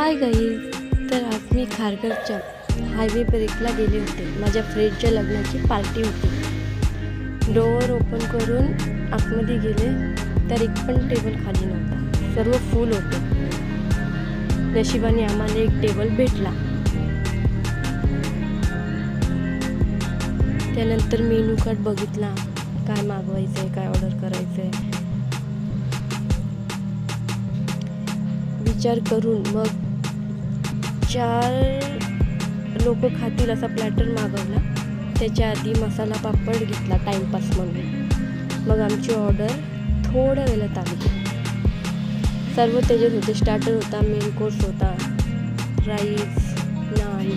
Hi guys, तर आज मी खारघरच्या highway ब्रेकला गेले होते. माझ्या फ्रेंडच्या लग्नाची पार्टी होती. डोअर ओपन करून आतमध्ये गेले तर एक पण टेबल खाली नव्हता, सर्व फुल होते. नशिबाने आम्हाला एक टेबल भेटला. त्यानंतर मेनू कार्ड बघितला, काय मागवायचं आहे, काय ऑर्डर करायचं आहे विचार करून मग 4 लोक खातील असा प्लॅटर मागवला. त्याच्या आधी मसाला पापड घेतला टाईमपास म्हणून. मग आमची ऑर्डर थोड्या वेळात आली. सर्व त्याच्यात होते. स्टार्टर होता, मेन कोर्स होता, राईस, नान.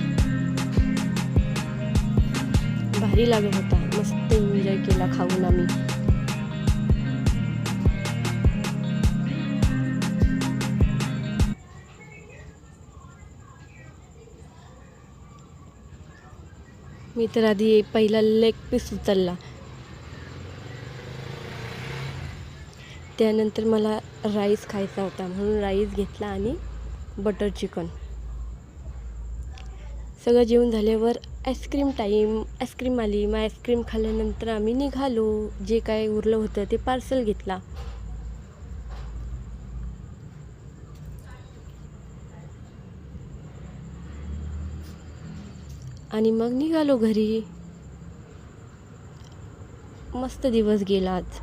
भारी लागत होता. मस्त एन्जॉय केला खाऊन आम्ही. मी तर आधी पहिला लेग पीस उचलला. त्यानंतर मला राईस खायचा होता म्हणून राईस घेतला आणि बटर चिकन. सगळं जेवण झाल्यावर आईस्क्रीम टाईम. आईस्क्रीम आली. मग आईस्क्रीम खाल्ल्यानंतर आम्ही निघालो. जे काय उरलं होतं ते पार्सल घेतला. आणि मग निघालो घरी. मस्त दिवस गेला आज.